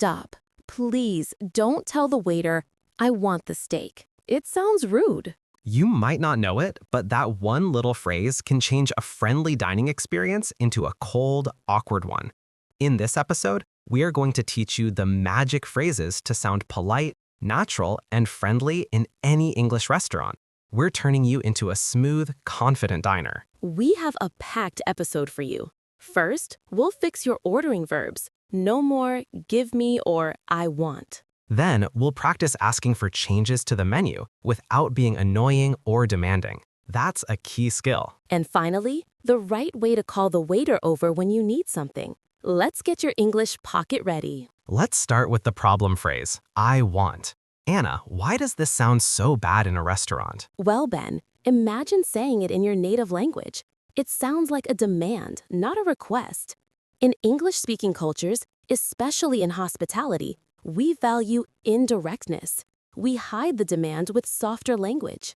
Stop. Please don't tell the waiter, I want the steak. It sounds rude. You might not know it, but that one little phrase can change a friendly dining experience into a cold, awkward one. In this episode, we are going to teach you the magic phrases to sound polite, natural, and friendly in any English restaurant. We're turning you into a smooth, confident diner. We have a packed episode for you. First, we'll fix your ordering verbs. No more give me or I want. Then, we'll practice asking for changes to the menu without being annoying or demanding. That's a key skill. And finally, the right way to call the waiter over when you need something. Let's get your English pocket ready. Let's start with the problem phrase, I want. Anna, why does this sound so bad in a restaurant? Well, Ben, imagine saying it in your native language. It sounds like a demand, not a request. In English-speaking cultures, especially in hospitality, we value indirectness. We hide the demand with softer language.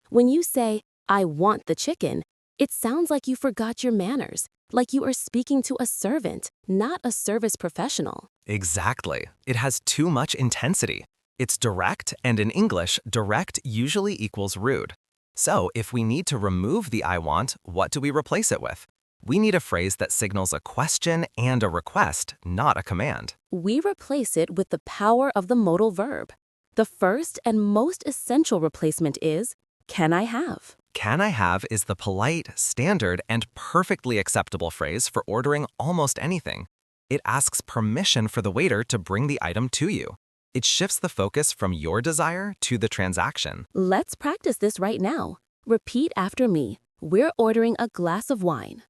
When you say, I want the chicken, it sounds like you forgot your manners, like you are speaking to a servant, not a service professional. Exactly. It has too much intensity. It's direct, and in English, direct usually equals rude. So if we need to remove the I want, what do we replace it with? We need a phrase that signals a question and a request, not a command. We replace it with the power of the modal verb. The first and most essential replacement is, can I have? Can I have is the polite, standard, and perfectly acceptable phrase for ordering almost anything. It asks permission for the waiter to bring the item to you. It shifts the focus from your desire to the transaction. Let's practice this right now. Repeat after me. We're ordering a glass of wine.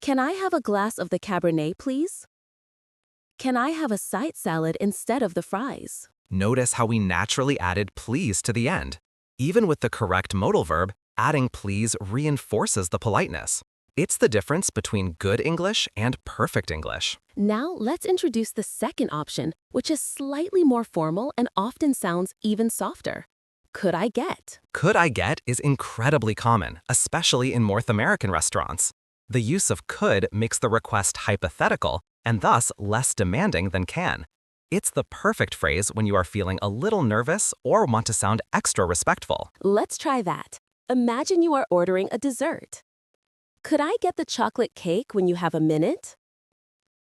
Can I have a glass of the Cabernet, please? Can I have a side salad instead of the fries? Notice how we naturally added please to the end. Even with the correct modal verb, adding please reinforces the politeness. It's the difference between good English and perfect English. Now let's introduce the second option, which is slightly more formal and often sounds even softer. Could I get? Could I get is incredibly common, especially in North American restaurants. The use of could makes the request hypothetical and thus less demanding than can. It's the perfect phrase when you are feeling a little nervous or want to sound extra respectful. Let's try that. Imagine you are ordering a dessert. Could I get the chocolate cake when you have a minute?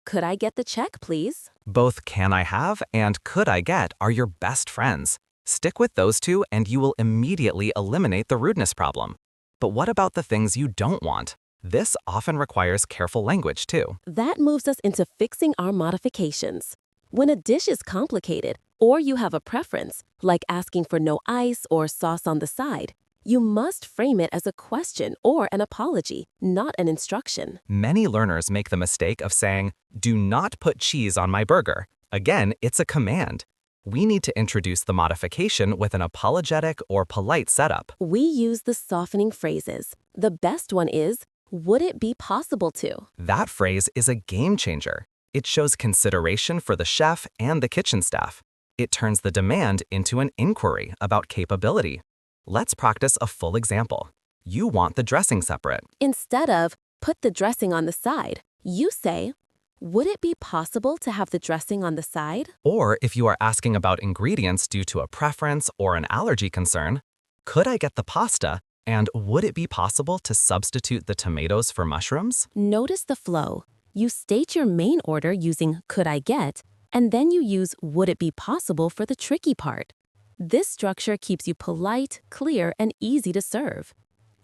Could I get the check, please? Both can I have and could I get are your best friends. Stick with those two and you will immediately eliminate the rudeness problem. But what about the things you don't want? This often requires careful language too. That moves us into fixing our modifications. When a dish is complicated, or you have a preference, like asking for no ice or sauce on the side, you must frame it as a question or an apology, not an instruction. Many learners make the mistake of saying, do not put cheese on my burger. Again, it's a command. We need to introduce the modification with an apologetic or polite setup. We use the softening phrases. The best one is, would it be possible to? That phrase is a game changer. It shows consideration for the chef and the kitchen staff. It turns the demand into an inquiry about capability. Let's practice a full example. You want the dressing separate. Instead of, put the dressing on the side, you say, would it be possible to have the dressing on the side? Or if you are asking about ingredients due to a preference or an allergy concern, could I get the pasta? And would it be possible to substitute the tomatoes for mushrooms? Notice the flow. You state your main order using could I get, and then you use would it be possible for the tricky part. This structure keeps you polite, clear, and easy to serve.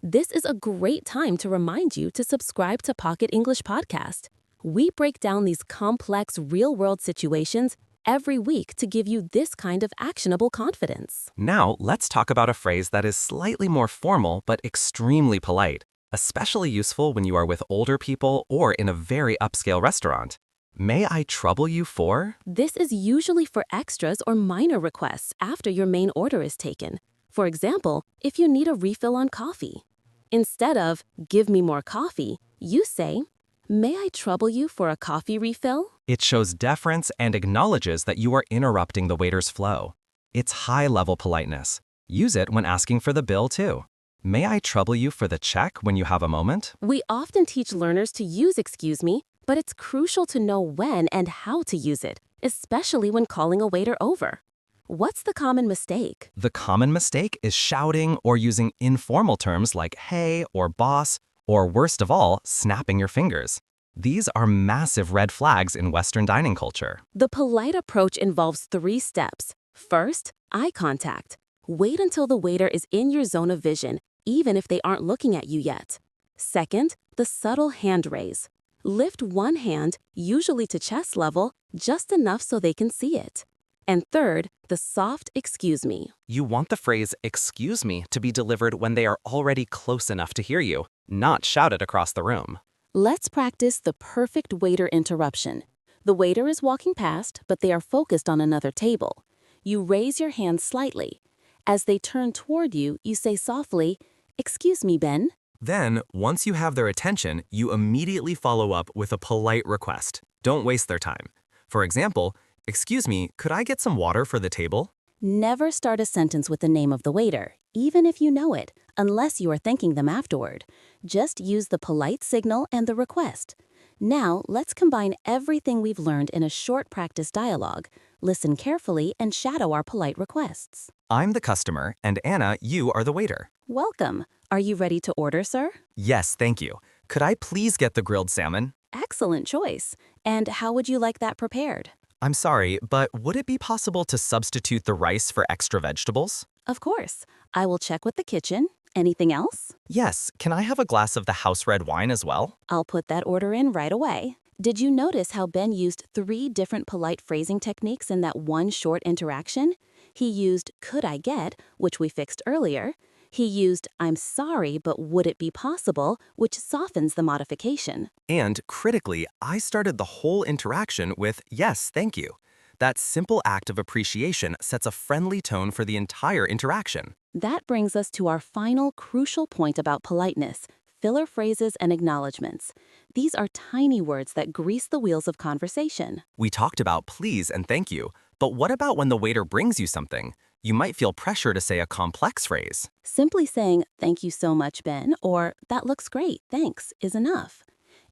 This is a great time to remind you to subscribe to Pocket English Podcast. We break down these complex real-world situations every week to give you this kind of actionable confidence. Now, let's talk about a phrase that is slightly more formal but extremely polite, especially useful when you are with older people or in a very upscale restaurant. May I trouble you for? This is usually for extras or minor requests after your main order is taken. For example, if you need a refill on coffee. Instead of, give me more coffee, you say, may I trouble you for a coffee refill? It shows deference and acknowledges that you are interrupting the waiter's flow. It's high-level politeness. Use it when asking for the bill, too. May I trouble you for the check when you have a moment? We often teach learners to use excuse me, but it's crucial to know when and how to use it, especially when calling a waiter over. What's the common mistake? The common mistake is shouting or using informal terms like hey or boss, or worst of all, snapping your fingers. These are massive red flags in Western dining culture. The polite approach involves 3 steps. First, eye contact. Wait until the waiter is in your zone of vision, even if they aren't looking at you yet. Second, the subtle hand raise. Lift one hand, usually to chest level, just enough so they can see it. And third, the soft excuse me. You want the phrase excuse me to be delivered when they are already close enough to hear you, not shouted across the room. Let's practice the perfect waiter interruption. The waiter is walking past, but they are focused on another table. You raise your hand slightly. As they turn toward you, you say softly, "Excuse me, Ben." Then, once you have their attention, you immediately follow up with a polite request. Don't waste their time. For example, excuse me, could I get some water for the table? Never start a sentence with the name of the waiter, even if you know it, unless you are thanking them afterward. Just use the polite signal and the request. Now, let's combine everything we've learned in a short practice dialogue. Listen carefully and shadow our polite requests. I'm the customer, and Anna, you are the waiter. Welcome. Are you ready to order, sir? Yes, thank you. Could I please get the grilled salmon? Excellent choice. And how would you like that prepared? I'm sorry, but would it be possible to substitute the rice for extra vegetables? Of course. I will check with the kitchen. Anything else? Yes, can I have a glass of the house red wine as well? I'll put that order in right away. Did you notice how Ben used 3 different polite phrasing techniques in that one short interaction? He used could I get, which we fixed earlier. He used I'm sorry, but would it be possible, which softens the modification. And critically, I started the whole interaction with yes, thank you. That simple act of appreciation sets a friendly tone for the entire interaction. That brings us to our final crucial point about politeness: filler phrases and acknowledgments. These are tiny words that grease the wheels of conversation. We talked about please and thank you, but what about when the waiter brings you something? You might feel pressure to say a complex phrase. Simply saying, "Thank you so much, Ben," or "That looks great, thanks," is enough.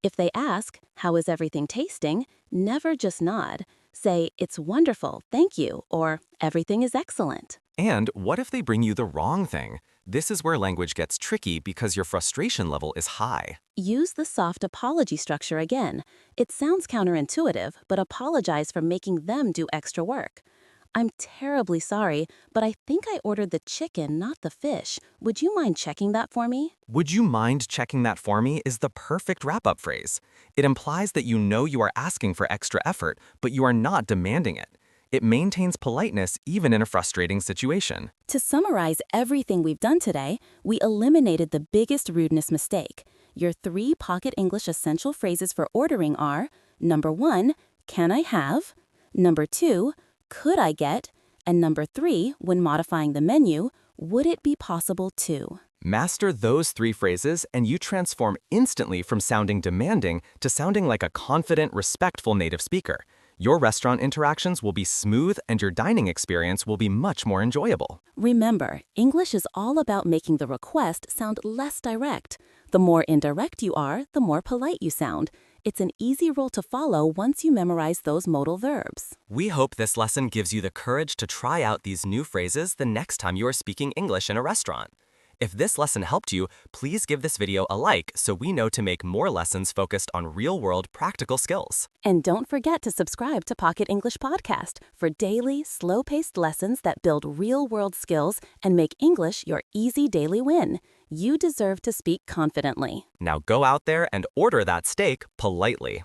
If they ask, "How is everything tasting?" never just nod. Say, "It's wonderful, thank you," or "Everything is excellent." And what if they bring you the wrong thing? This is where language gets tricky because your frustration level is high. Use the soft apology structure again. It sounds counterintuitive, but apologize for making them do extra work. "I'm terribly sorry, but I think I ordered the chicken, not the fish. Would you mind checking that for me?" Would you mind checking that for me is the perfect wrap-up phrase. It implies that you know you are asking for extra effort, but you are not demanding it. It maintains politeness even in a frustrating situation. To summarize everything we've done today, we eliminated the biggest rudeness mistake. Your 3 Pocket English essential phrases for ordering are: number 1, can I have? Number 2, could I get? And number 3, when modifying the menu, would it be possible to? Master those 3 phrases and you transform instantly from sounding demanding to sounding like a confident, respectful native speaker. Your restaurant interactions will be smooth and your dining experience will be much more enjoyable. Remember, English is all about making the request sound less direct. The more indirect you are, the more polite you sound. It's an easy rule to follow once you memorize those modal verbs. We hope this lesson gives you the courage to try out these new phrases the next time you are speaking English in a restaurant. If this lesson helped you, please give this video a like so we know to make more lessons focused on real-world practical skills. And don't forget to subscribe to Pocket English Podcast for daily, slow-paced lessons that build real-world skills and make English your easy daily win. You deserve to speak confidently. Now go out there and order that steak politely.